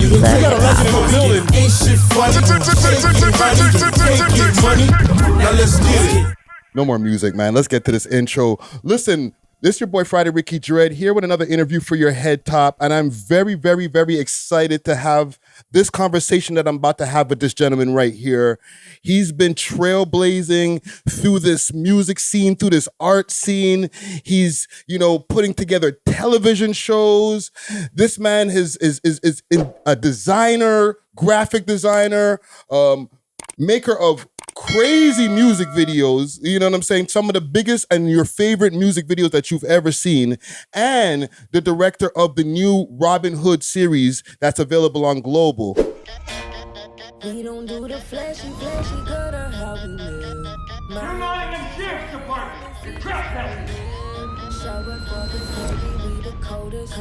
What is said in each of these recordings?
music. Ain't shit funny. Can't get money. Now let's get it. No more music, man. Let's get to this intro. Listen, this is your boy Friday Ricky Dread here with another interview for your head top, and I'm very, very, very excited to have this conversation that I'm about to have with this gentleman right here. He's been trailblazing through this music scene, through this art scene. He's, putting together television shows. This man is a designer, graphic designer, maker of crazy music videos, you know what I'm saying? Some of the biggest and your favorite music videos that you've ever seen, and the director of the new Robyn Hood series that's available on Global. We don't do the flashy, gutter how we live. You're not in the sheriff's department. Trust that.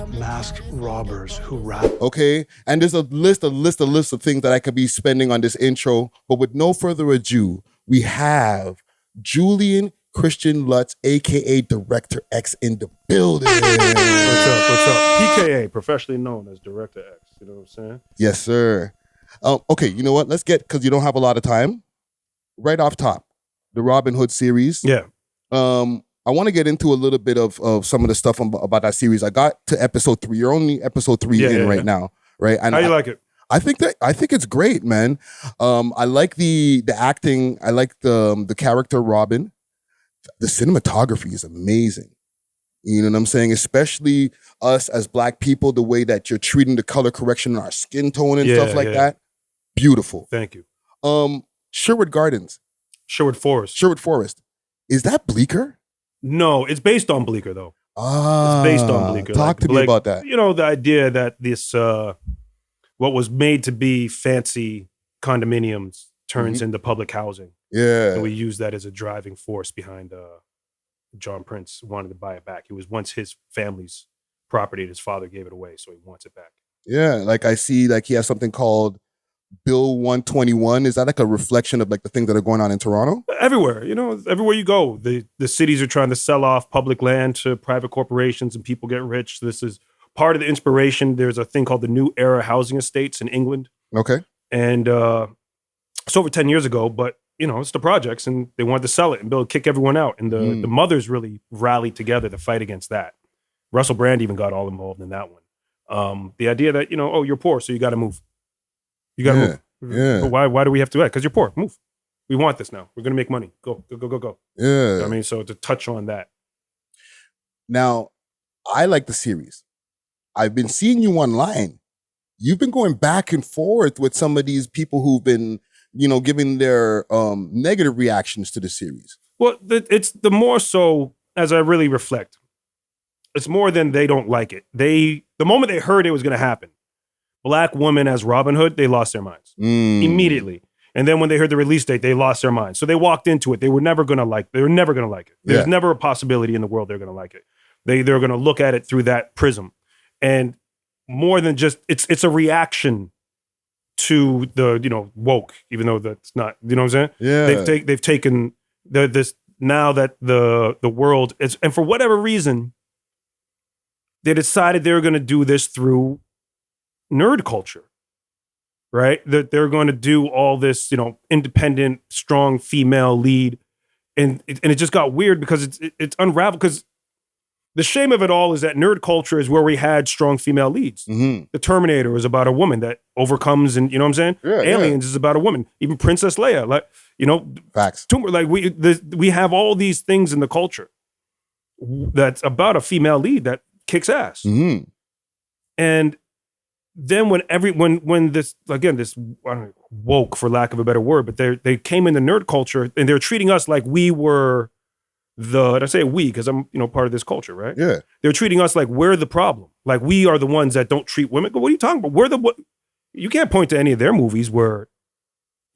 Masked robbers who rap. Okay, and there's a list of things that I could be spending on this intro, but with no further ado, we have Julian Christian Lutz, aka Director X, in the building. What's up? PKA, professionally known as Director X. You know what I'm saying? Yes, sir. Okay, you know what? Let's get, because you don't have a lot of time, right off top, the Robyn Hood series. Yeah. I want to get into a little bit of some of the stuff about that series. I got to episode 3. You're only episode 3 right now, right? And how you like it? I think it's great, man. I like the acting. I like the character Robyn. The cinematography is amazing. You know what I'm saying? Especially us as Black people, the way that you're treating the color correction in our skin tone and stuff like that. Beautiful. Thank you. Sherwood Gardens. Sherwood Forest. Is that Bleecker? No, it's based on Bleecker, though. It's based on Bleecker. Talk to me about that. You know, the idea that this, what was made to be fancy condominiums turns into public housing. Yeah. And we use that as a driving force behind John Prince wanted to buy it back. It was once his family's property and his father gave it away, so he wants it back. Yeah, like I see like he has something called Bill 121. Is that like a reflection of like the things that are going on in Toronto? Everywhere, everywhere you go, the cities are trying to sell off public land to private corporations and people get rich. This is part of the inspiration. There's a thing called the New Era housing estates in England. Okay. And it's over 10 years ago, but it's the projects and they wanted to sell it and kick everyone out. And the mothers really rallied together to fight against that. Russell Brand even got all involved in that one. The idea that, you're poor, so you got to move. You got to move. Yeah. But why do we have to act? Because you're poor. Move. We want this now. We're going to make money. Go. Yeah. I mean, so to touch on that. Now, I like the series. I've been seeing you online. You've been going back and forth with some of these people who've been, giving their negative reactions to the series. Well, it's the more so as I really reflect. It's more than they don't like it. The moment they heard it was going to happen, Black woman as Robyn Hood, they lost their minds immediately. And then when they heard the release date, they lost their minds. So they walked into it. They were never going to like it. There's never a possibility in the world they're going to like it. They're going to look at it through that prism. And more than just, it's a reaction to the, woke, even though that's not, you know what I'm saying? Yeah. They've taken this, now that the world is, and for whatever reason, they decided they were going to do this through nerd culture, right? That they're going to do all this, independent, strong female lead. And it just got weird because it's unraveled. Because the shame of it all is that nerd culture is where we had strong female leads. Mm-hmm. The Terminator is about a woman that overcomes, and you know what I'm saying? Yeah, Aliens is about a woman. Even Princess Leia, Facts. We have all these things in the culture that's about a female lead that kicks ass. Mm-hmm. And then when this, again, this, I don't know, woke, for lack of a better word, but they came into nerd culture and they're treating us like we were and I say we because I'm, part of this culture, right? Yeah. They're treating us like we're the problem. Like we are the ones that don't treat women. But what are you talking about? You can't point to any of their movies where,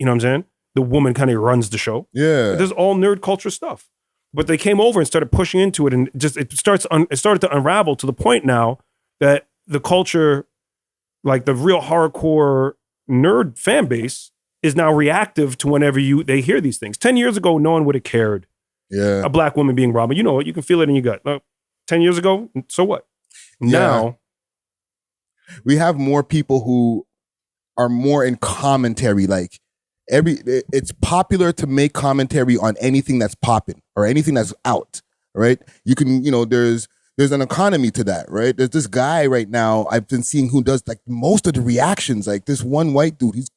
you know what I'm saying? The woman kind of runs the show. Yeah. There's all nerd culture stuff. But they came over and started pushing into it, and it started to unravel to the point now that the culture, like the real hardcore nerd fan base, is now reactive to whenever they hear these things. 10 years ago, no one would have cared. Yeah. A Black woman being Robyn. You know what? You can feel it in your gut. 10 years ago, so what? Yeah. Now, we have more people who are more in commentary. Like it's popular to make commentary on anything that's popping or anything that's out, right? You can, there's an economy to that, right? There's this guy right now I've been seeing who does like most of the reactions. Like this one white dude, has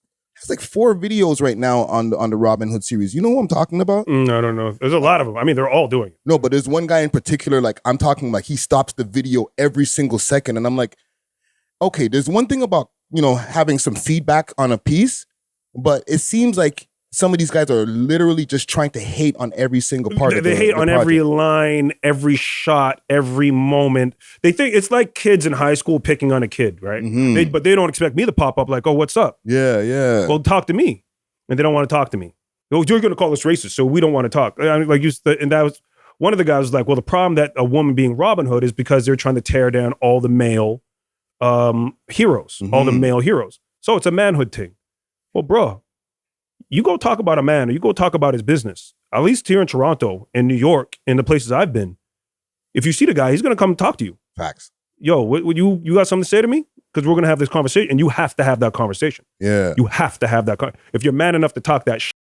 like 4 videos right now on the Robyn Hood series. You know who I'm talking about? I don't know. There's a lot of them. I mean, they're all doing it. No, but there's one guy in particular, like I'm talking like he stops the video every single second. And I'm like, okay, there's one thing about, having some feedback on a piece, but it seems like some of these guys are literally just trying to hate on every single part of the They hate on project. every line, every shot, every moment. They think it's like kids in high school picking on a kid, right? Mhm. But they don't expect me to pop up like, oh, what's up? Yeah. Well, talk to me. And they don't want to talk to me. Oh, you're going to call us racist, so we don't want to talk. I mean, and that was one of the guys was like, well, the problem that a woman being Robyn Hood is because they're trying to tear down all the male heroes, all the male heroes. So it's a manhood thing. Well, bro, you go talk about a man or you go talk about his business. At least here in Toronto, in New York, in the places I've been, if you see the guy, he's going to come talk to you. Facts. Yo, what you got something to say to me? Because we're going to have this conversation, and you have to have that conversation. Yeah. You have to have that. If you're man enough to talk that shit,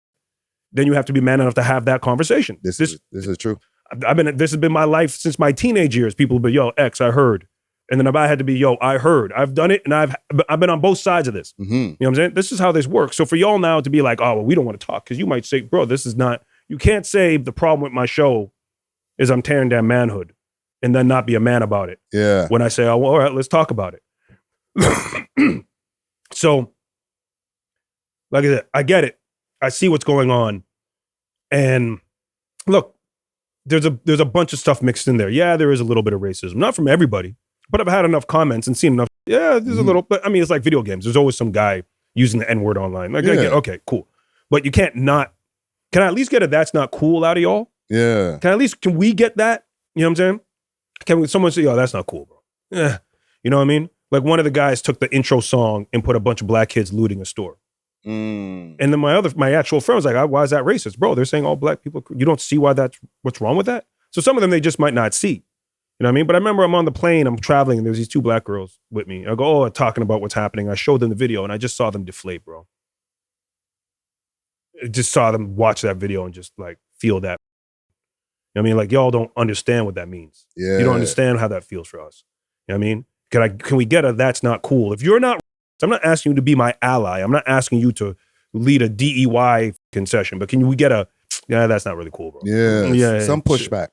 then you have to be man enough to have that conversation. This is true. This has been my life since my teenage years. People be, yo, X, I heard. And then if I had to be, yo, I heard. I've done it, and I've been on both sides of this. Mm-hmm. You know what I'm saying? This is how this works. So for y'all now to be like, oh, well, we don't want to talk, because you might say, bro, this is not, you can't say the problem with my show is I'm tearing down manhood and then not be a man about it. Yeah. When I say, oh, well, all right, let's talk about it. So, like I said, I get it. I see what's going on. And look, there's a bunch of stuff mixed in there. Yeah, there is a little bit of racism. Not from everybody, but I've had enough comments and seen enough. Yeah, there's a little, but I mean, it's like video games. There's always some guy using the N-word online. Like, I get, okay, cool. But you can't not, can I at least get a that's not cool out of y'all? Yeah. Can we get that? You know what I'm saying? Someone say, oh, that's not cool, bro? Yeah. You know what I mean? Like one of the guys took the intro song and put a bunch of black kids looting a store. And then my actual friend was like, why is that racist? Bro, they're saying all black people, you don't see what's wrong with that? So some of them, they just might not see. You know what I mean? But I remember I'm on the plane, I'm traveling, and there's these 2 black girls with me. I go, oh, talking about what's happening. I showed them the video, and I just saw them deflate, bro. I just saw them watch that video and just like feel that. You know what I mean? Like, y'all don't understand what that means. Yeah. You don't understand how that feels for us. You know what I mean? Can we get a that's not cool? If you're not, I'm not asking you to be my ally. I'm not asking you to lead a DEY concession, but can we get a, yeah, that's not really cool, bro. Yeah. Some pushback.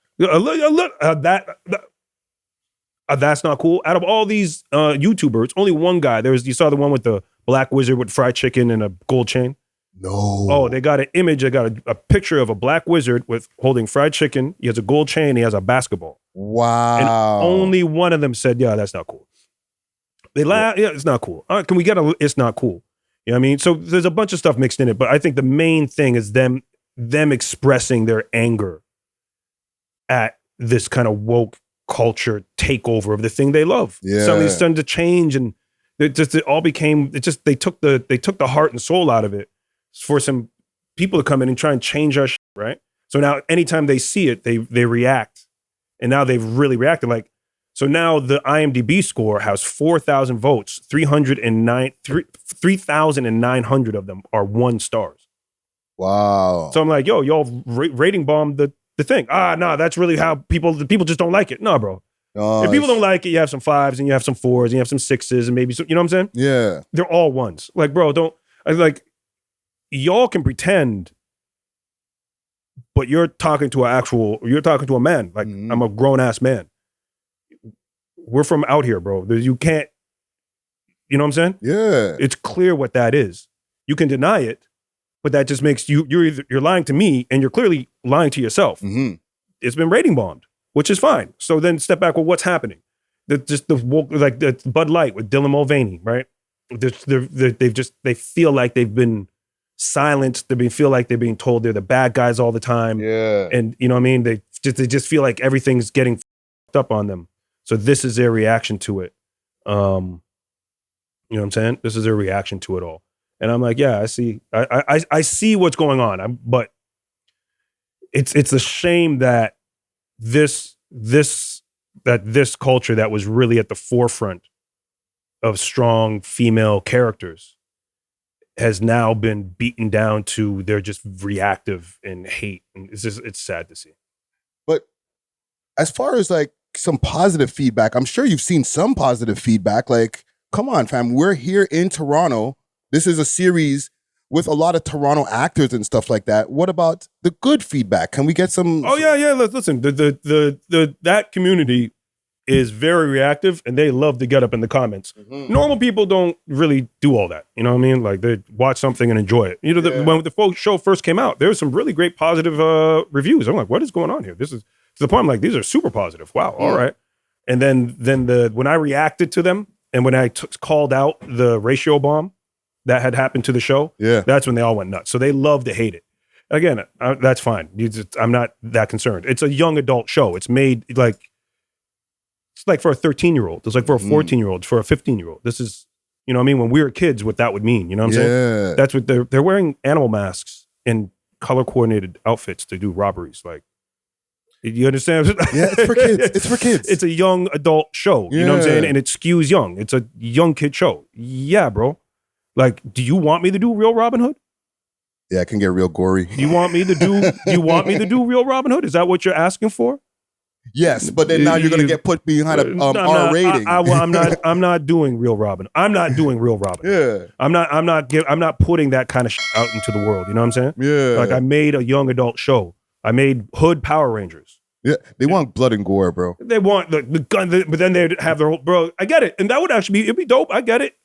That's not cool. Out of all these YouTubers, only one guy. You saw the one with the black wizard with fried chicken and a gold chain? No. Oh, they got an image. They got a picture of a black wizard with holding fried chicken. He has a gold chain. He has a basketball. Wow. And only one of them said, yeah, that's not cool. They laugh. Yeah, it's not cool. All right, can we get it's not cool? You know what I mean? So there's a bunch of stuff mixed in it, but I think the main thing is them expressing their anger at this kind of woke culture takeover of the thing they love. Yeah. Something's starting to change, and it all became, they took the heart and soul out of it for some people to come in and try and change our shit, right? So now anytime they see it, they react. And now they've really reacted. Like, so now the IMDb score has 4,000 votes, 3,900 of them are 1 stars. Wow. So I'm like, yo, y'all rating bombed the thing. No, that's really how people just don't like it. No, bro. Oh, if people don't like it, you have some 5s and you have some 4s and you have some 6s and maybe some, you know what I'm saying? Yeah. They're all 1s. Like, bro, y'all can pretend, but you're talking to a man. Like, I'm a grown ass man. We're from out here, bro. You can't, you know what I'm saying? Yeah. It's clear what that is. You can deny it, but that just makes you're lying to me and you're clearly lying to yourself. Mm-hmm. It's been rating bombed, which is fine. So then step back. Well, what's happening? The Bud Light with Dylan Mulvaney, right? They feel like they've been silenced. They feel like they're being told they're the bad guys all the time. Yeah. And you know what I mean? They just feel like everything's getting fucked up on them. So this is their reaction to it. You know what I'm saying? This is their reaction to it all. And I'm like, yeah, I see. I see what's going on. But it's a shame that this culture that was really at the forefront of strong female characters has now been beaten down to they're just reactive and hate. And it's sad to see. But as far as like some positive feedback, I'm sure you've seen some positive feedback. Like, come on, fam, we're here in Toronto. This is a series with a lot of Toronto actors and stuff like that. What about the good feedback? Can we get some? Oh yeah. Listen, that community is very reactive, and they love to get up in the comments. Normal people don't really do all that. You know what I mean? Like, they watch something and enjoy it. You know, when the show first came out, there was some really great positive reviews. I'm like, what is going on here? This is to the point I'm like, these are super positive. Wow, all right. And then when I reacted to them, and when I called out the ratio bomb that had happened to the show, that's when they all went nuts. So they love to hate it. Again, that's fine. I'm not that concerned. It's a young adult show. It's made it's like for a 13-year-old. It's like for a 14-year-old, for a 15-year-old. This is, you know what I mean? When we were kids, what that would mean. You know what I'm saying? That's what they're wearing animal masks and color-coordinated outfits to do robberies. Like, you understand? Yeah, it's for kids. It's for kids. It's a young adult show. You know what I'm saying? And it skews young. It's a young kid show. Yeah, bro. Like, do you want me to do real Robyn Hood? Yeah, it can get real gory. Do you want me to do real Robyn Hood? Is that what you're asking for? Yes, but then now you're going to get put behind a R rating. I'm not doing real Robyn. I'm not doing real Robyn. Yeah. I'm not putting that kind of shit out into the world. You know what I'm saying? Yeah. Like, I made a young adult show. I made Hood Power Rangers. Yeah, they want blood and gore, bro. They want the gun, but then they'd have their whole, bro. I get it, and that would actually it'd be dope. I get it.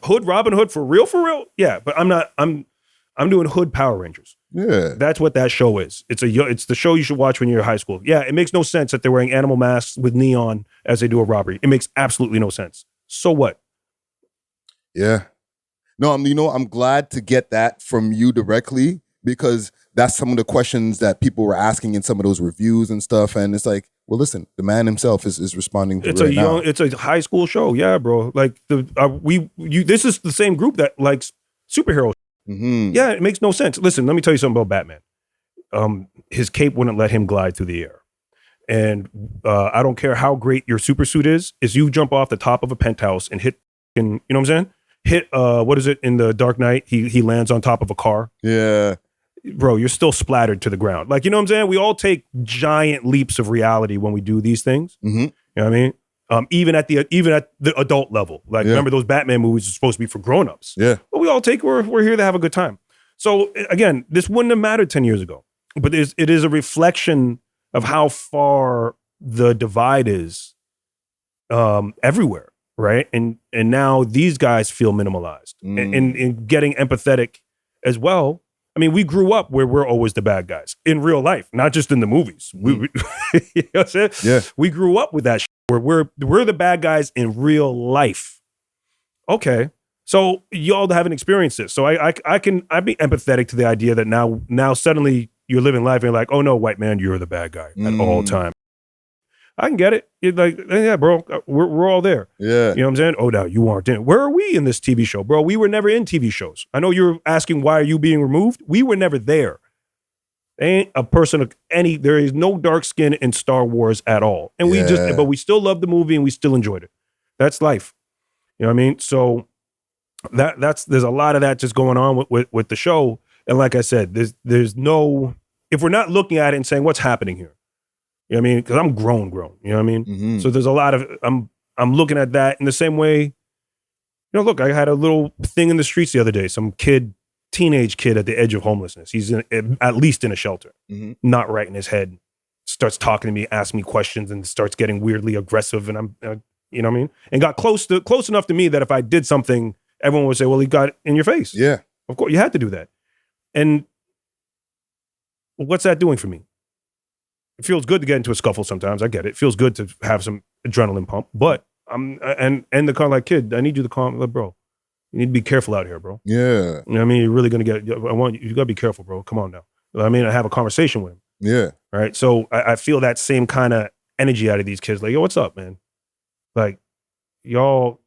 Hood, Robyn Hood, for real. Yeah, but I'm doing Hood Power Rangers. Yeah, that's what that show is. It's the show you should watch when you're in high school. Yeah, it makes no sense that they're wearing animal masks with neon as they do a robbery. It makes absolutely no sense. So what? Yeah, no, I'm glad to get that from you directly, because that's some of the questions that people were asking in some of those reviews and stuff. And it's like, well, listen, the man himself is responding to it now. It's a high school show. Yeah, bro. Like, this is the same group that likes superhero. Yeah, it makes no sense. Listen, let me tell you something about Batman. His cape wouldn't let him glide through the air. And I don't care how great your super suit is you jump off the top of a penthouse and hit, you know what I'm saying? Hit, what is it in the Dark Knight? He lands on top of a car. Yeah. Bro, you're still splattered to the ground. Like, you know what I'm saying? We all take giant leaps of reality when we do these things. You know what I mean? Even at the adult level. Like, remember those Batman movies are supposed to be for grown-ups. Yeah. But we all we're here to have a good time. So again, this wouldn't have mattered 10 years ago. But it is a reflection of how far the divide is everywhere, right? And now these guys feel minimalized and getting empathetic as well. I mean, we grew up where we're always the bad guys in real life, not just in the movies. You know what I'm saying? Yeah. We grew up with that shit where we're the bad guys in real life. Okay. So y'all haven't experienced this. So I'd be empathetic to the idea that now suddenly you're living life and you're like, oh no, white man, you're the bad guy at all time. I can get it. You're like, yeah, bro, we're all there. Yeah. You know what I'm saying? Oh, no, you aren't in. Where are we in this TV show? Bro, we were never in TV shows. I know you're asking, why are you being removed? We were never there. Ain't a person of there is no dark skin in Star Wars at all. And but we still love the movie and we still enjoyed it. That's life. You know what I mean? So there's a lot of that just going on with the show. And like I said, there's no, if we're not looking at it and saying, what's happening here? You know what I mean? Because I'm grown. You know what I mean? So there's a lot of, I'm looking at that in the same way. You know, look, I had a little thing in the streets the other day. Some teenage kid at the edge of homelessness. He's at least in a shelter, not right in his head. Starts talking to me, asking me questions, and starts getting weirdly aggressive. And I'm, you know what I mean? And got close enough to me that if I did something, everyone would say, well, he got it in your face. Yeah. Of course, you had to do that. And what's that doing for me? It feels good to get into a scuffle sometimes. I get it. It feels good to have some adrenaline pump. But and the car like, kid, I need you to calm. Like, bro, you need to be careful out here, bro. Yeah. You know what I mean? You're really going to you got to be careful, bro. Come on now. I mean, I have a conversation with him. Yeah. Right. So I feel that same kind of energy out of these kids. Like, yo, what's up, man? Like, y'all,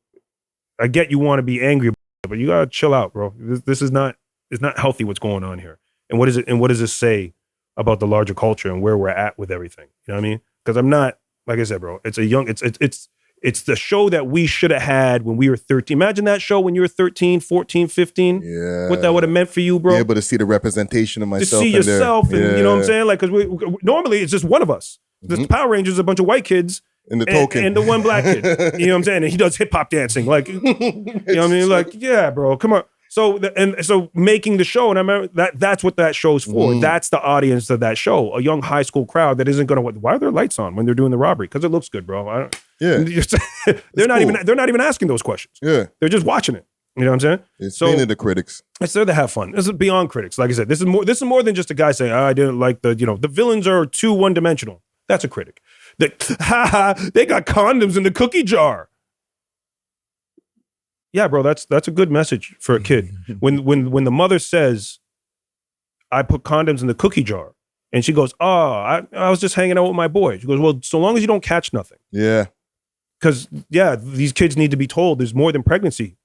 I get you want to be angry, but you got to chill out, bro. This is not, it's not healthy what's going on here. And what does this say about the larger culture and where we're at with everything? You know what I mean? Because I'm not, like I said, bro, it's It's the show that we should have had when we were 13. Imagine that show when you were 13, 14, 15. Yeah. What that would have meant for you, bro. Be able to see the representation of myself. To see yourself, and you know what I'm Yeah. saying? Like, because normally it's just one of us. The Power Rangers is a bunch of white kids. And the token. And the one black kid. You know what I'm saying? And he does hip hop dancing. Like, you know what I mean? Like, yeah, bro, come on. So making the show, and I remember that's what that show's for. That's the audience of that show. A young high school crowd that isn't gonna, why are there lights on when they're doing the robbery? Because it looks good, bro. They're not even asking those questions. Yeah. They're just watching it. You know what I'm saying? It's mainly the critics. It's there to have fun. This is beyond critics. Like I said, this is more than just a guy saying, I didn't like the villains are too one-dimensional. That's a critic. They got condoms in the cookie jar. Yeah, bro, that's a good message for a kid. When the mother says, I put condoms in the cookie jar, and she goes, I was just hanging out with my boy. She goes, well, so long as you don't catch nothing. Yeah. Because, these kids need to be told there's more than pregnancy.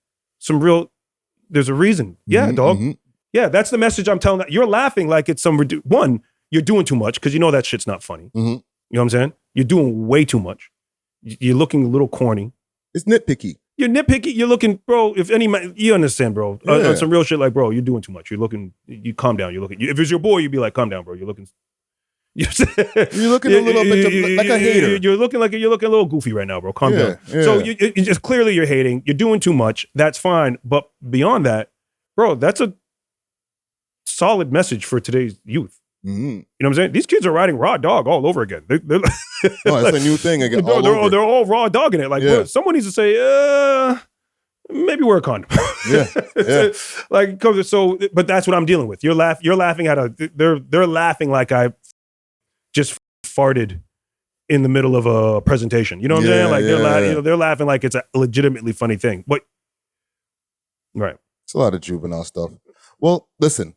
There's a reason. Yeah, dog. Mm-hmm. Yeah, that's the message I'm telling. You're laughing like it's one, you're doing too much because you know that shit's not funny. Mm-hmm. You know what I'm saying? You're doing way too much. You're looking a little corny. It's nitpicky. You're nitpicky. You're looking, bro. If any, you understand, bro. On some real shit, like, bro, you're doing too much. You're looking. You calm down. You're looking. If it's your boy, you'd be like, calm down, bro. You're looking. You're looking a little bit like a hater. You're looking a little goofy right now, bro. Calm down. Yeah. So you just clearly you're hating. You're doing too much. That's fine. But beyond that, bro, that's a solid message for today's youth. Mm-hmm. You know what I'm saying? These kids are riding raw dog all over again. They're it's a new thing again. They're all raw dogging it. Like, bro, someone needs to say, maybe wear a condom. Yeah. Like, so, but that's what I'm dealing with. You're laughing at they're laughing like I just farted in the middle of a presentation. You know what I'm saying? Like they're laughing like it's a legitimately funny thing. But right. It's a lot of juvenile stuff. Well, listen.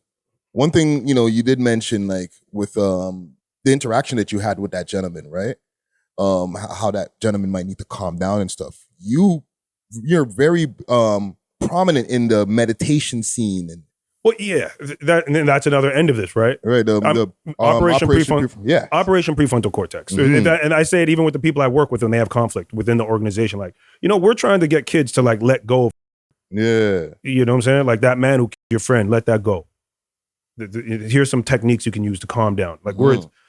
One thing, you did mention, like, with the interaction that you had with that gentleman, right? How that gentleman might need to calm down and stuff. You're very prominent in the meditation scene. And well, yeah, and then that's another end of this, right? Right. Operation Prefrontal Cortex. Mm-hmm. And I say it even with the people I work with when they have conflict within the organization. Like, we're trying to get kids to, like, let go of. Yeah. You know what I'm saying? Like, that man who killed your friend, let that go. Here's some techniques you can use to calm down. Like,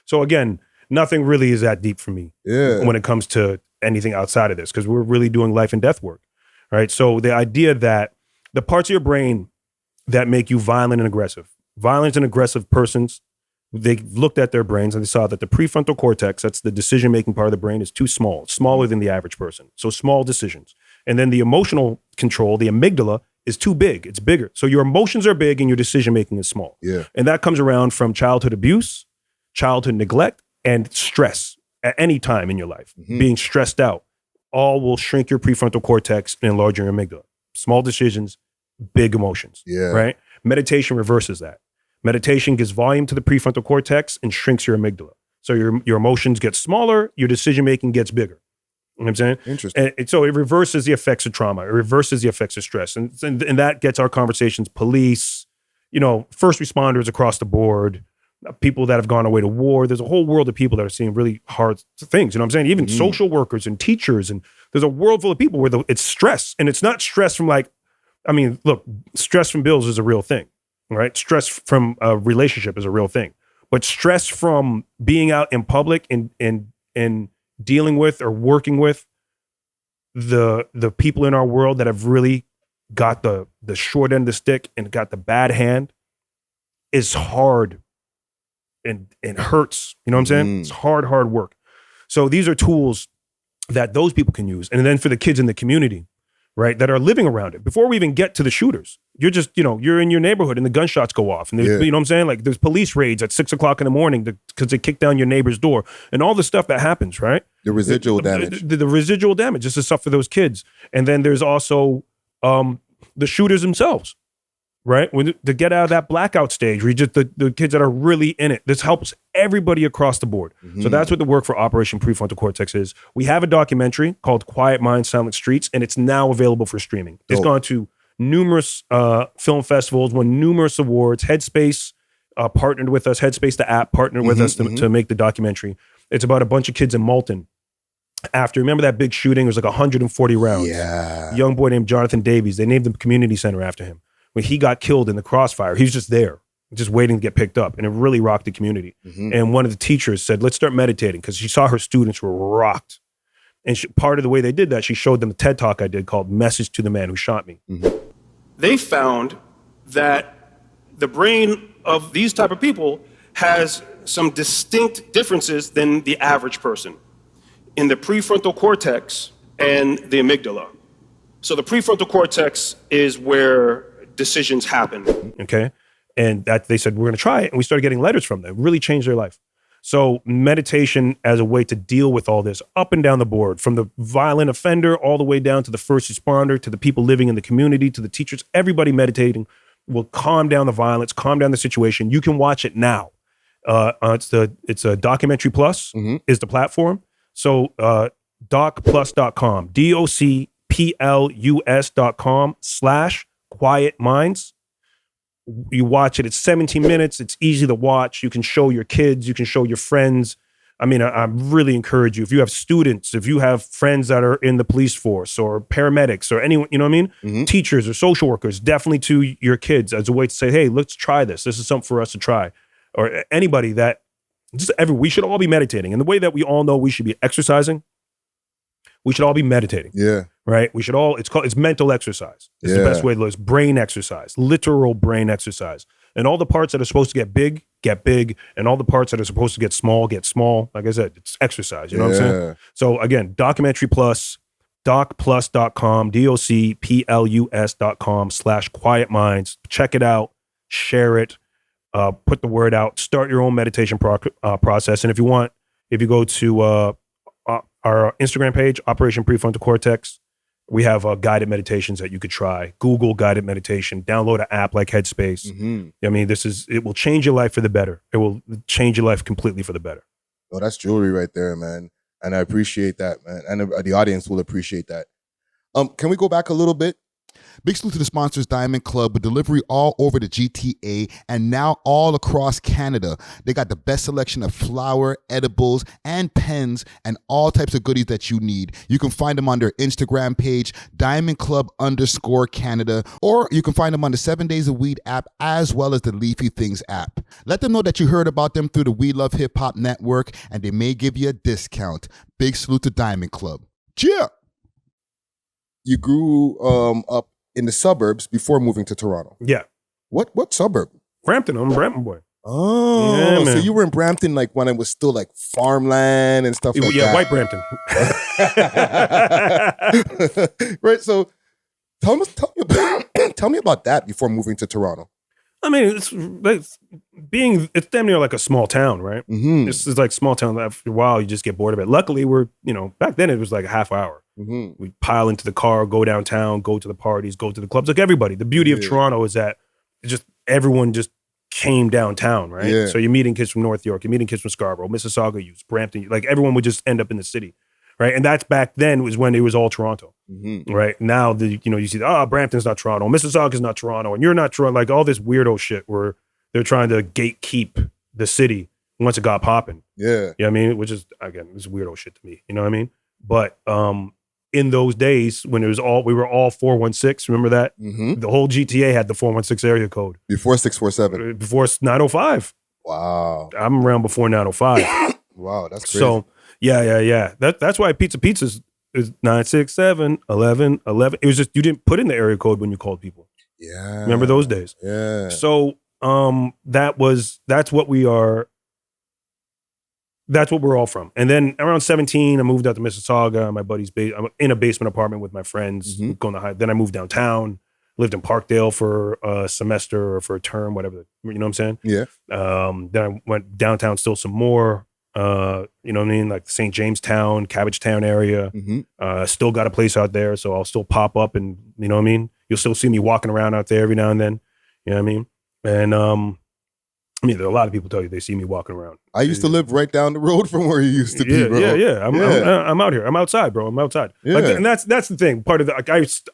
so again, nothing really is that deep for me when it comes to anything outside of this, because we're really doing life and death work, right? So the idea that the parts of your brain that make you violent and aggressive persons, they looked at their brains and they saw that the prefrontal cortex, that's the decision-making part of the brain, is too small. It's smaller than the average person. So small decisions. And then the emotional control, the amygdala, is too big. It's bigger. So your emotions are big and your decision-making is small. Yeah. And that comes around from childhood abuse, childhood neglect, and stress at any time in your life. Mm-hmm. Being stressed out, all will shrink your prefrontal cortex and enlarge your amygdala. Small decisions, big emotions, right? Meditation reverses that. Meditation gives volume to the prefrontal cortex and shrinks your amygdala. So your emotions get smaller, your decision-making gets bigger. You know what I'm saying? Interesting. And so it reverses the effects of trauma. It reverses the effects of stress. And that gets our conversations, police, first responders across the board, people that have gone away to war. There's a whole world of people that are seeing really hard things. You know what I'm saying? Even social workers and teachers. And there's a world full of people where it's stress. And it's not stress from look, stress from bills is a real thing, right? Stress from a relationship is a real thing. But stress from being out in public and dealing with or working with the people in our world that have really got the short end of the stick and got the bad hand is hard and hurts. You know what I'm saying? It's hard work. So these are tools that those people can use. And then for the kids in the community, right, that are living around it, before we even get to the shooters, you're just, you're in your neighborhood and the gunshots go off. And you know what I'm saying? Like, there's police raids at 6 o'clock in the morning because they kick down your neighbor's door and all the stuff that happens, right? The residual damage. The residual damage. This is stuff for those kids. And then there's also the shooters themselves, right? To get out of that blackout stage, where the kids that are really in it. This helps everybody across the board. Mm-hmm. So that's what the work for Operation Prefrontal Cortex is. We have a documentary called Quiet Minds, Silent Streets, and it's now available for streaming. It's gone to numerous film festivals, won numerous awards. Headspace partnered with us. Headspace, the app, partnered with us to make the documentary. It's about a bunch of kids in Malton after, remember that big shooting? It was like 140 rounds. Yeah. A young boy named Jonathan Davies. They named the community center after him. When he got killed in the crossfire, he was just there, just waiting to get picked up. And it really rocked the community. And one of the teachers said, let's start meditating, because she saw her students were rocked. And part of the way they did that, she showed them the TED Talk I did called Message to the Man Who Shot Me. They found that the brain of these type of people has some distinct differences than the average person in the prefrontal cortex and the amygdala. So the prefrontal cortex is where decisions happen. Okay. And that they said, we're going to try it. And we started getting letters from them. It really changed their life. So meditation as a way to deal with all this up and down the board, from the violent offender all the way down to the first responder, to the people living in the community, to the teachers, everybody meditating will calm down the violence, calm down the situation. You can watch it now. It's a Documentary Plus is the platform. So docplus.com, docplus.com/Quiet Minds. You watch it. It's 17 minutes. It's easy to watch. You can show your kids. You can show your friends. I mean, I really encourage you. If you have students, if you have friends that are in the police force or paramedics or anyone, you know what I mean? Teachers or social workers, definitely to your kids as a way to say, hey, let's try this. This is something for us to try. Or anybody that, we should all be meditating. And the way that we all know we should be exercising, we should all be meditating. Yeah. Right? We should all, it's mental exercise. It's the best way to look. It's brain exercise, literal brain exercise. And all the parts that are supposed to get big. And all the parts that are supposed to get small. Like I said, it's exercise. You know what I'm saying? So again, Documentary Plus, docplus.com, docplus.com/Quiet Minds. Check it out, share it, put the word out, start your own meditation process. And if you go to our Instagram page, Operation Prefrontal Cortex, we have guided meditations that you could try. Google guided meditation, download an app like Headspace. I mean, it will change your life for the better. It will change your life completely for the better. Oh, that's jewelry right there, man. And I appreciate that, man. And the audience will appreciate that. Can we go back a little bit? Big salute to the sponsors, Diamond Club, with delivery all over the GTA and now all across Canada. They got the best selection of flour, edibles, and pens, and all types of goodies that you need. You can find them on their Instagram page, DiamondClub_Canada, or you can find them on the 7 Days of Weed app, as well as the Leafy Things app. Let them know that you heard about them through the We Love Hip Hop Network, and they may give you a discount. Big salute to Diamond Club. Cheer! You grew up in the suburbs before moving to Toronto. Yeah. What suburb? Brampton. I'm a Brampton boy. Oh, yeah, so you were in Brampton like when it was still like farmland and stuff like that. Yeah, white Brampton. Right. So tell me about that before moving to Toronto. I mean, it's damn near like a small town, right? This is like small town. After a while, you just get bored of it. Luckily, back then it was like a half hour. We pile into the car, go downtown, go to the parties, go to the clubs, like everybody. The beauty of Toronto is that everyone just came downtown, right? Yeah. So you're meeting kids from North York, you're meeting kids from Scarborough, Mississauga, Brampton, like everyone would just end up in the city, right? And that's back then was when it was all Toronto, right? Now you see, Brampton's not Toronto, Mississauga's not Toronto, and you're not Toronto, like all this weirdo shit where they're trying to gatekeep the city once it got popping. Yeah. You know what I mean? Which is, again, it's weirdo shit to me, you know what I mean? But in those days when we were all 416, remember that? The whole GTA had the 416 area code. Before 647. Before 905. Wow. I'm around before 905. Wow, that's crazy. So, yeah. That's why Pizza is 967 11 11. It was just, you didn't put in the area code when you called people. Yeah. Remember those days? Yeah. So, that's what we are. That's what we're all from. And then around 17, I moved out to Mississauga. My buddy's I'm in a basement apartment with my friends. Going to high. Then I moved downtown. Lived in Parkdale for a semester or for a term, whatever. You know what I'm saying? Yeah. Then I went downtown still some more. You know what I mean? Like St. Jamestown, Cabbagetown area. Still got a place out there, so I'll still pop up, and you know what I mean? You'll still see me walking around out there every now and then. You know what I mean? And there are a lot of people tell you they see me walking around. I used to live right down the road from where you used to be, bro. Yeah. I'm out here. I'm outside, bro. I'm outside. Yeah. And that's the thing. Part of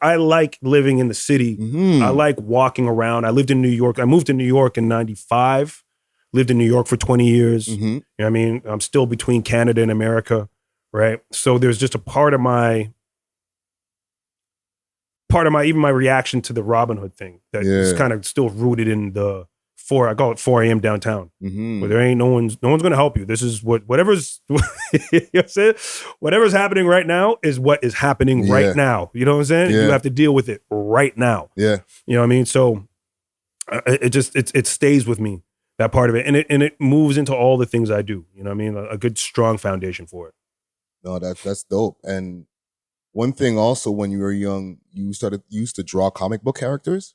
I like living in the city. I like walking around. I lived in New York. I moved to New York in 95. Lived in New York for 20 years. You know what I mean? I'm still between Canada and America. right? So there's just a part of my even my reaction to the Robyn Hood thing that is kind of still rooted in the I call it 4 a.m. downtown, where there ain't no one's going to help you. This is whatever's you know what I'm saying? Whatever's happening right now is what is happening right now. You know what I'm saying? You have to deal with it right now. Yeah. You know what I mean? So it stays with me, that part of it, and it moves into all the things I do. You know what I mean? A good strong foundation for it. No, that's dope. And one thing also, when you were young, you used to draw comic book characters.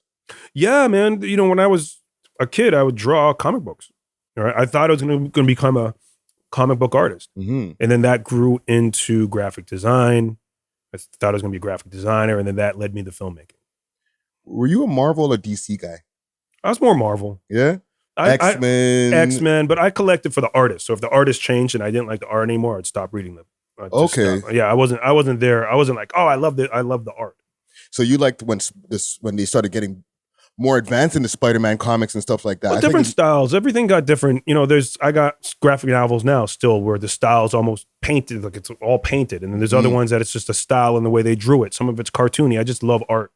Yeah, man. You know, when I was a kid, I would draw comic books. Right? I thought I was going to become a comic book artist, and then that grew into graphic design. I thought I was going to be a graphic designer, and then that led me to filmmaking. Were you a Marvel or DC guy? I was more Marvel. Yeah. X-Men, but I collected for the artist. So if the artist changed and I didn't like the art anymore, I'd stop reading them. Okay. Yeah, I wasn't there. I wasn't like, oh, I love the art. So you liked when they started getting more advanced into Spider-Man comics and stuff like that. Well, different styles. Everything got different. You know, I got graphic novels now still where the style's almost painted, like it's all painted. And then there's other ones that it's just a style and the way they drew it. Some of it's cartoony. I just love art.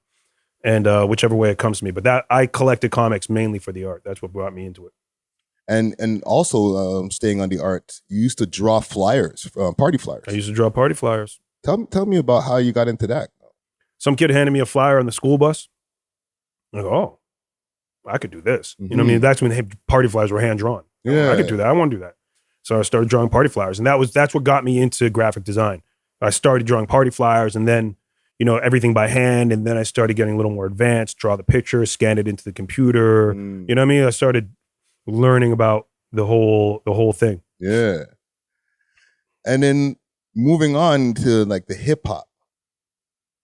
And whichever way it comes to me. But that I collected comics mainly for the art. That's what brought me into it. And also staying on the art, you used to draw flyers, party flyers. I used to draw party flyers. Tell me about how you got into that. Some kid handed me a flyer on the school bus. I go, oh, I could do this. You know what I mean? That's when party flyers were hand drawn. Yeah, I could do that. I want to do that. So I started drawing party flyers, and that's what got me into graphic design. I started drawing party flyers, and then everything by hand, and then I started getting a little more advanced. Draw the picture, scan it into the computer. You know what I mean? I started learning about the whole thing. Yeah, and then moving on to like the hip hop.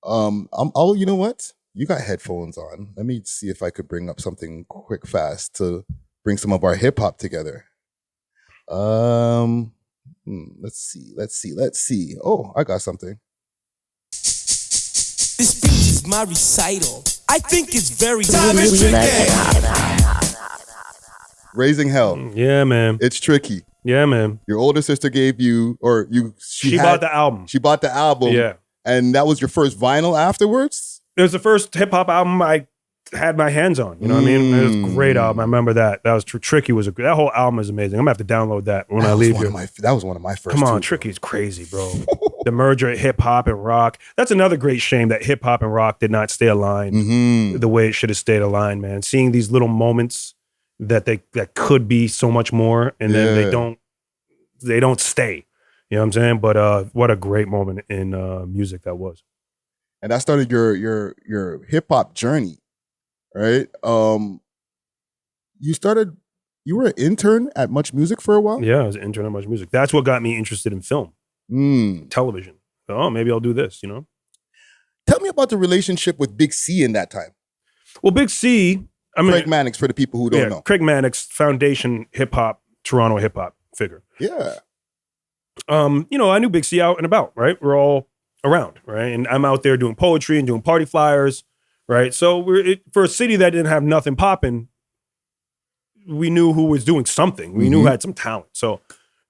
You know what? You got headphones on. Let me see if I could bring up something quick, fast to bring some of our hip hop together. Let's see. Oh, I got something. This speech is my recital. I think it's very Raising Hell. Yeah, man. It's tricky. Yeah, man. Your older sister gave you, or you. She bought the album. She bought the album. Yeah. And that was your first vinyl afterwards? It was the first hip hop album I had my hands on. You know what I mean? It was a great album. I remember that. That was Tricky. That whole album is amazing. I'm gonna have to download that when I leave here. That was one of my first. Come on, Tricky's crazy, bro. The merger of hip hop and rock. That's another great shame that hip hop and rock did not stay aligned the way it should have stayed aligned, man. Seeing these little moments that could be so much more, and then they don't stay. You know what I'm saying? But what a great moment in music that was. And that started your hip hop journey, right? You were an intern at Much Music for a while? Yeah, I was an intern at Much Music. That's what got me interested in film, television. Oh, maybe I'll do this, Tell me about the relationship with Big C in that time. Well, Big C, Craig Mannix, for the people who don't know. Craig Mannix, foundation hip hop, Toronto hip hop figure. Yeah. I knew Big C out and about, right? We're all around, right? And I'm out there doing poetry and doing party flyers, right? So for a city that didn't have nothing popping, we knew who was doing something. We knew who had some talent. So,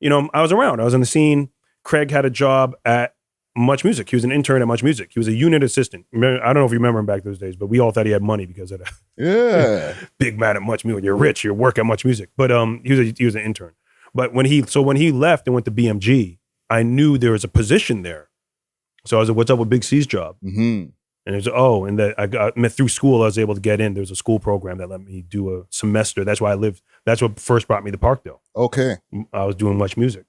I was around. I was on the scene. Craig had a job at Much Music. He was an intern at Much Music. He was a unit assistant. I don't know if you remember him back those days, but we all thought he had money because of that. Yeah. Big man at Much Music. You're rich. You work at Much Music. But he was an intern. But when he left and went to BMG, I knew there was a position there. So I was like, what's up with Big C's job? And it was, and that I got through school, I was able to get in. There was a school program that let me do a semester. That's why I lived. That's what first brought me to Parkdale. Okay. I was doing Much Music.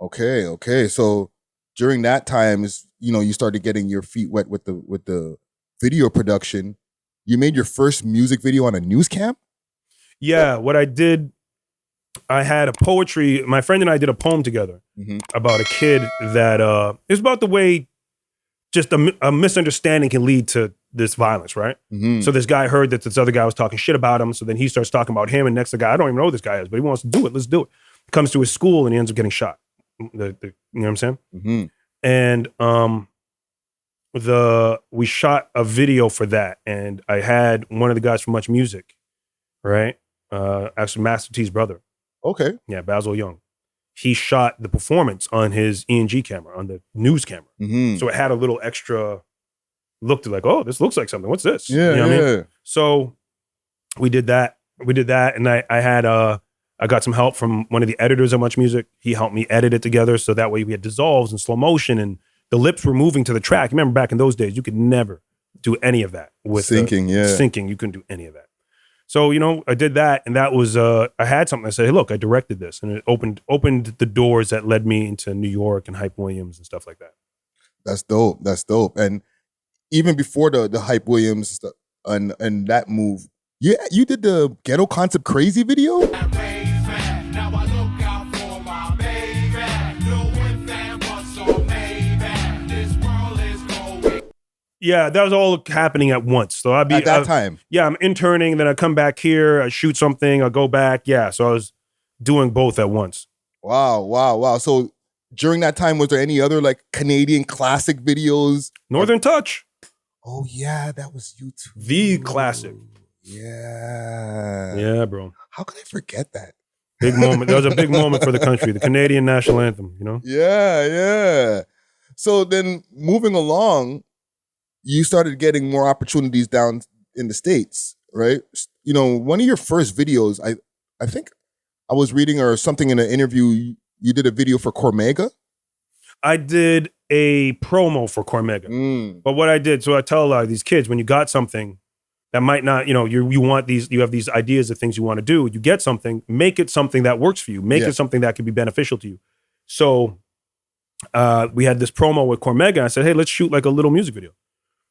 Okay. So during that time, you started getting your feet wet with the video production. You made your first music video on a news camp? Yeah, what I did, I had my friend and I did a poem together about a kid that, it was about the way just a misunderstanding can lead to this violence, right? So this guy heard that this other guy was talking shit about him, so then he starts talking about him, and next the guy, I don't even know who this guy is, but he wants to do it, let's do it. He comes to his school and he ends up getting shot. You know what I'm saying? And we shot a video for that, and I had one of the guys from Much Music, right? Actually Master T's brother. Okay. Yeah, Basil Young. he shot the performance on his E&G camera, on the news camera. Mm-hmm. So it had a little extra look to like, oh, this looks like something. What's this? Yeah, You know what I yeah. mean? So we did that. And I got some help from one of the editors of Much Music. He helped me edit it together, so that way we had dissolves and slow motion, and the lips were moving to the track. Remember back in those days, you could never do any of that with Syncing, syncing. You couldn't do any of that. So, you know, I did that, and that was I had something. I said, hey, look, I directed this, and it opened the doors that led me into New York and Hype Williams and stuff like that. That's dope. That's dope. And even before the Hype Williams stuff and that move, you did the Ghetto Concept Crazy video? Yeah, that was all happening at once. So I'd be At that time. Yeah, I'm interning, then I come back here, I shoot something, I go back. Yeah, so I was doing both at once. Wow. So during that time, was there any other like Canadian classic videos? Northern Touch, Oh yeah, that was you too. the classic. Yeah. Yeah, bro. How could I forget that? Big moment. That was a big moment for the country, the Canadian national anthem, you know? Yeah. So then moving along, you started getting more opportunities down in the States, right? You know, one of your first videos, I think I was reading or something in an interview, you did a video for Cormega? I did a promo for Cormega. But what I did, so I tell a lot of these kids, when you got something that might not, you know, you have these ideas of things you want to do, you get something, make it something that works for you, make it something that could be beneficial to you. So we had this promo with Cormega. I said, hey, let's shoot like a little music video.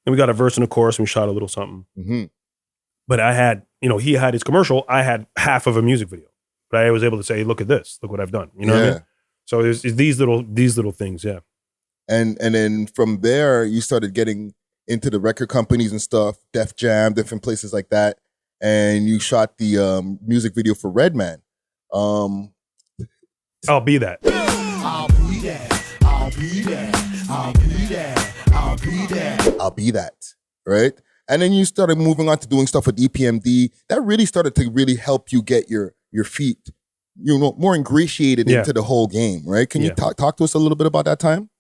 And we got a verse and a chorus, and we shot a little something. Mm-hmm. But I had, you know, he had his commercial, I had half of a music video. But I was able to say, look at this, look what I've done. You know what I mean? So there's these little things, yeah. And then from there, you started getting into the record companies and stuff, Def Jam, different places like that. And you shot the music video for Redman. I'll be that. I'll be that. I'll be that. I'll be that. I'll be that. I'll be that, right? And then you started moving on to doing stuff with EPMD. That really started to really help you get your feet, you know, more ingratiated into the whole game, right? Can you talk to us a little bit about that time?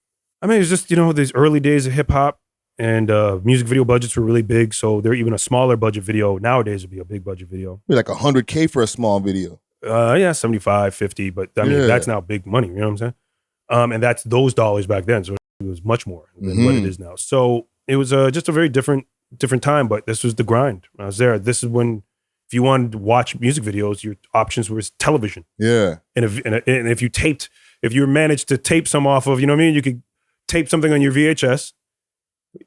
I mean, it's just, you know, these early days of hip hop, and music video budgets were really big. So they're even a smaller budget video nowadays would be a big budget video. Like $100K for a small video. Yeah, 75, 50, but I mean, that's now big money, you know what I'm saying? And that's those dollars back then. So it was much more than what it is now. So it was just a very different time, but this was the grind. I was there. This is when, if you wanted to watch music videos, your options were television. Yeah. And if you managed to tape some off of, you know what I mean? You could tape something on your VHS,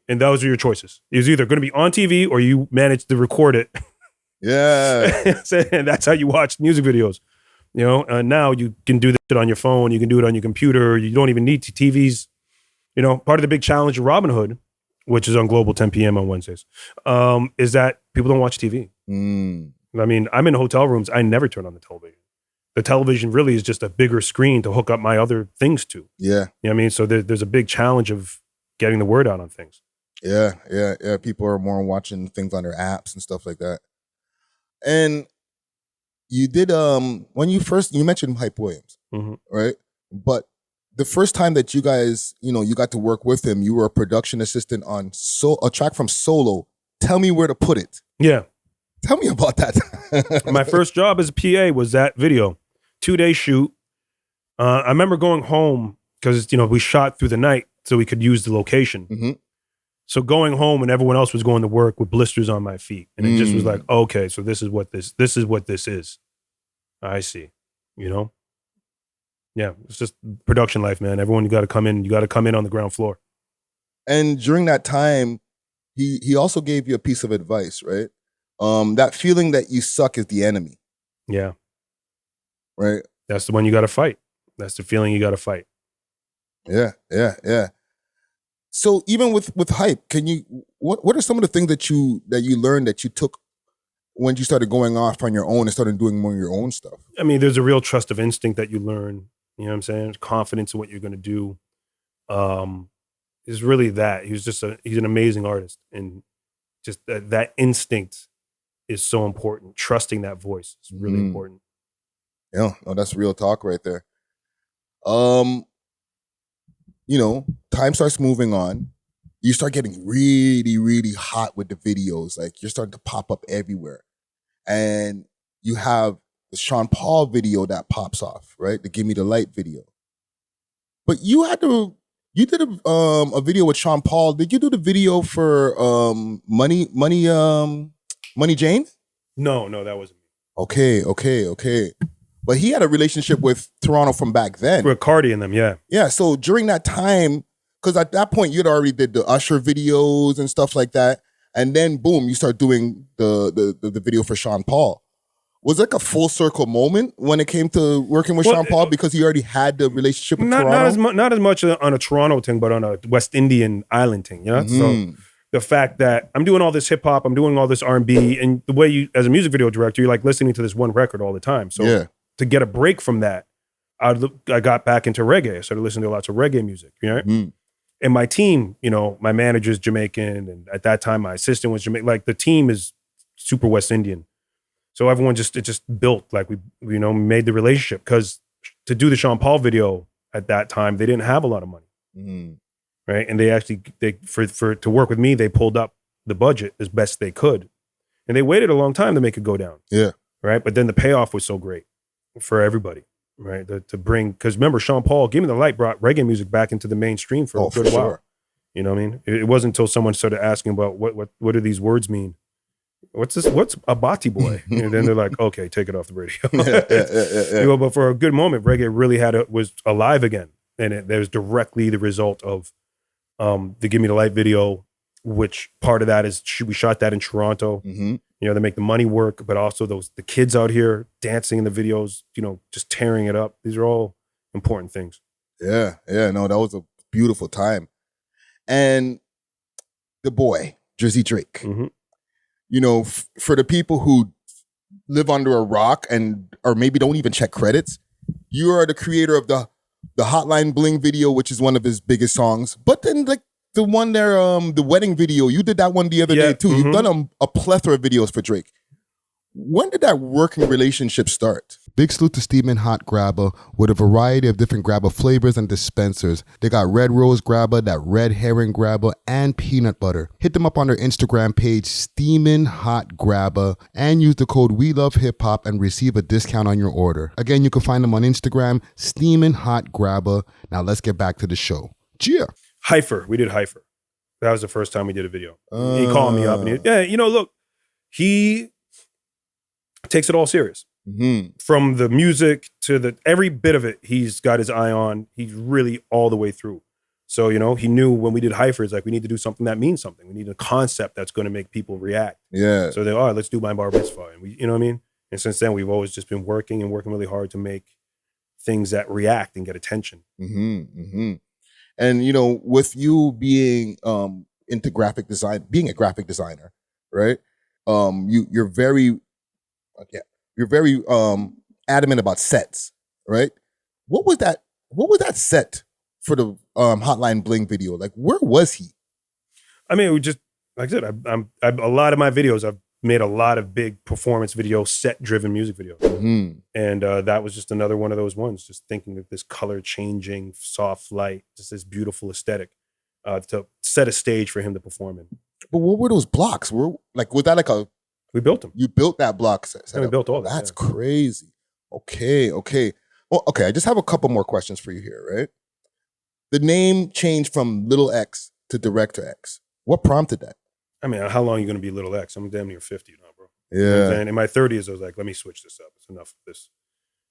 and those are your choices. It was either going to be on TV or you managed to record it. Yeah. And that's how you watch music videos. You know, now you can do this shit on your phone. You can do it on your computer. You don't even need TVs. You know, part of the big challenge of Robyn Hood, which is on Global 10 p.m. on Wednesdays, is that people don't watch TV. I mean, I'm in hotel rooms. I never turn on the television. The television really is just a bigger screen to hook up my other things to. Yeah. You know what I mean? So there's a big challenge of getting the word out on things. Yeah. People are more watching things on their apps and stuff like that. And you did, when you mentioned Hype Williams, right? But the first time that you guys, you know, you got to work with him, you were a production assistant on a track from Solo, Tell Me Where to Put It. Yeah. Tell me about that. My first job as a PA was that video. 2-day shoot. I remember going home because, you know, we shot through the night so we could use the location. So going home and everyone else was going to work with blisters on my feet. And it just was like, okay, so this is what this is. I see. You know? Yeah, it's just production life, man. Everyone, you got to come in on the ground floor. And during that time, he also gave you a piece of advice, right? That feeling that you suck is the enemy. Yeah. Right? That's the one you got to fight. That's the feeling you got to fight. Yeah. So even with Hype, what are some of the things that you learned that you took when you started going off on your own and started doing more of your own stuff? I mean, there's a real trust of instinct that you learn. You know what I'm saying? Confidence in what you're going to do. Is really that. He's an amazing artist. And just that instinct is so important. Trusting that voice is really important. Yeah, no, that's real talk right there. You know, time starts moving on. You start getting really, really hot with the videos. Like you're starting to pop up everywhere. And you have the Sean Paul video that pops off, right? The Gimme the Light video. But you did a video with Sean Paul. Did you do the video for Money Jane? No, that wasn't me. Okay. But he had a relationship with Toronto from back then. For Cardi and them, yeah. Yeah, so during that time, because at that point you'd already did the Usher videos and stuff like that, and then boom, you start doing the video for Sean Paul. Was it like a full circle moment when it came to working with Sean Paul because he already had the relationship with Toronto? Not as much on a Toronto thing, but on a West Indian island thing, you know? So the fact that I'm doing all this hip hop, I'm doing all this R&B, and the way you, as a music video director, you're like listening to this one record all the time. So to get a break from that, I got back into reggae. I started listening to lots of reggae music, you know? And my team, you know, my manager's Jamaican, and at that time my assistant was Jamaican. Like the team is super West Indian. So everyone it just built, like we made the relationship, because to do the Sean Paul video at that time, they didn't have a lot of money, right? And to work with me, they pulled up the budget as best they could, and they waited a long time to make it go down. Yeah, right. But then the payoff was so great for everybody, right? To bring, because remember, Sean Paul, Gimme the Light brought reggae music back into the mainstream for a good while. You know what I mean? It wasn't until someone started asking about what do these words mean. What's this? What's a Bati boy? And then they're like, okay, take it off the radio. You know, but for a good moment, reggae really was alive again, and it was directly the result of the Gimme the Light video, which part of that is we shot that in Toronto. You know, they make the money work, but also the kids out here dancing in the videos, you know, just tearing it up. These are all important things. Yeah, no, that was a beautiful time. And the boy, Drizzy Drake. You know, for the people who live under a rock or maybe don't even check credits, you are the creator of the Hotline Bling video, which is one of his biggest songs. But then like the one there, the wedding video, you did that one the other day too. You've done a plethora of videos for Drake. When did that working relationship start? Big salute to Steamin' Hot Grabba with a variety of different Grabba flavors and dispensers. They got red rose Grabba, that red herring Grabba, and peanut butter. Hit them up on their Instagram page, Steamin' Hot Grabba, and use the code WeLoveHipHop and receive a discount on your order. Again, you can find them on Instagram, Steamin' Hot Grabba. Now let's get back to the show. Cheer. HYFR. We did HYFR. That was the first time we did a video. He called me up and look, he takes it all serious. From the music to every bit of it, he's got his eye on. He's really all the way through. So, you know, he knew when we did HYFR, it's like, we need to do something that means something. We need a concept that's going to make people react. Yeah. So they're, all right, let's do My Bar Mitzvah. And we, you know what I mean? And since then, we've always just been working really hard to make things that react and get attention. And, you know, with you being into graphic design, being a graphic designer, right? You're very adamant about sets, right? What was that set for the Hotline Bling video? Like, where was he? I mean, we just, like I said, I'm a lot of my videos, I've made a lot of big performance video, set-driven music videos. And that was just another one of those ones, just thinking of this color-changing, soft light, just this beautiful aesthetic to set a stage for him to perform in. But what were those blocks? Was that like a... We built them. You built that block set? Yeah, we built all that. That's crazy. Okay. Well, okay, I just have a couple more questions for you here, right? The name changed from Little X to Director X. What prompted that? I mean, how long are you going to be Little X? I'm damn near 50 now, bro. Yeah. You know what I'm saying? In my 30s, I was like, let me switch this up. It's enough of this.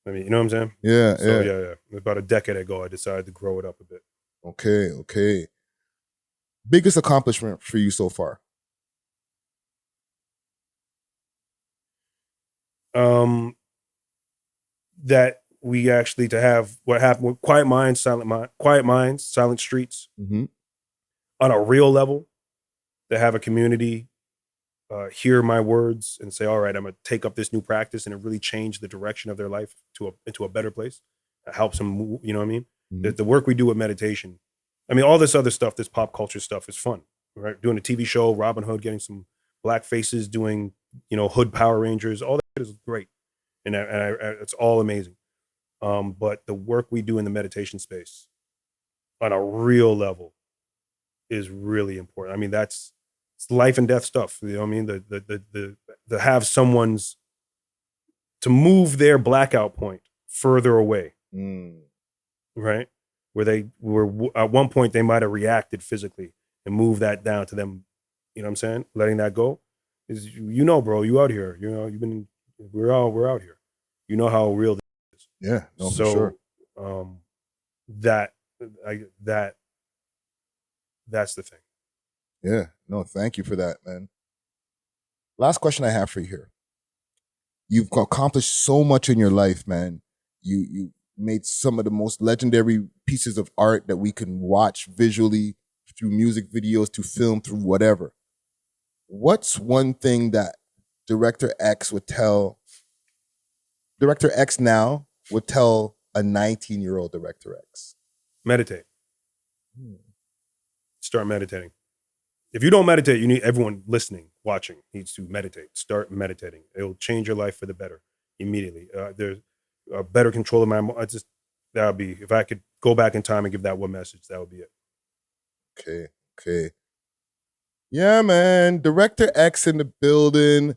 I mean, you know what I'm saying? Yeah. About a decade ago, I decided to grow it up a bit. Okay. Biggest accomplishment for you so far? That we actually, to have what happened with Quiet Minds, Silent Streets, on a real level, to have a community hear my words and say, all right, I'm going to take up this new practice, and it really changed the direction of their life into a better place. It helps them move, you know what I mean? The work we do with meditation. I mean, all this other stuff, this pop culture stuff is fun, right? Doing a TV show, Robyn Hood, getting some black faces, doing, Hood Power Rangers, all that is great. And it's all amazing. But the work we do in the meditation space on a real level is really important. I mean, it's life and death stuff. You know what I mean? The have someone's, to move their blackout point further away, right? Where at one point they might have reacted physically and move that down to them. You know what I'm saying? Letting that go is, bro, you out here. You know, we're out here. You know how real this is. Yeah, no, so, for sure. That's the thing. Yeah, no, thank you for that, man. Last question I have for you here. You've accomplished so much in your life, man. You made some of the most legendary pieces of art that we can watch visually, through music videos, through film, through whatever. What's one thing that Director X now would tell a 19-year-old Director X? Meditate. Start meditating. If you don't meditate, everyone listening, watching needs to meditate. Start meditating. It'll change your life for the better immediately. There's a better control of my emotions. That would be, if I could go back in time and give that one message, that would be it. Okay. Yeah, man. Director X in the building.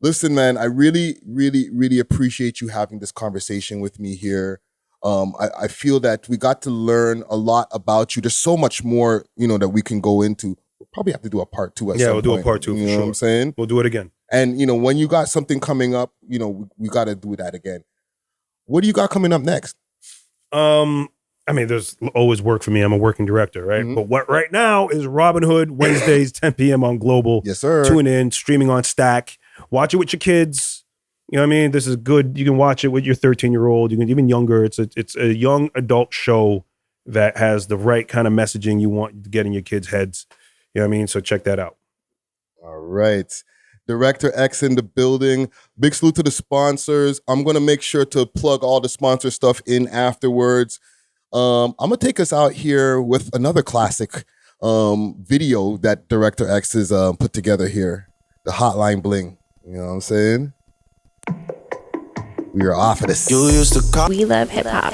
Listen, man, I really, really, really appreciate you having this conversation with me here. I feel that we got to learn a lot about you. There's so much more, that we can go into. We'll probably have to do a part 2 at some point. Yeah, we'll do a part 2 for sure. You know what I'm saying? We'll do it again. And, when you got something coming up, we got to do that again. What do you got coming up next? I mean, there's always work for me. I'm a working director, right? Mm-hmm. But what right now is Robyn Hood, Wednesdays, 10 p.m. on Global. Yes, sir. Tune in, streaming on Stack. Watch it with your kids. You know what I mean? This is good. You can watch it with your 13-year-old. You can even younger. It's a young adult show that has the right kind of messaging you want to get in your kids' heads. You know what I mean? So check that out. All right. Director X in the building. Big salute to the sponsors. I'm going to make sure to plug all the sponsor stuff in afterwards. I'm going to take us out here with another classic video that Director X has put together here. The Hotline Bling. You know what I'm saying? We are off of this. You used to call. We love hip hop.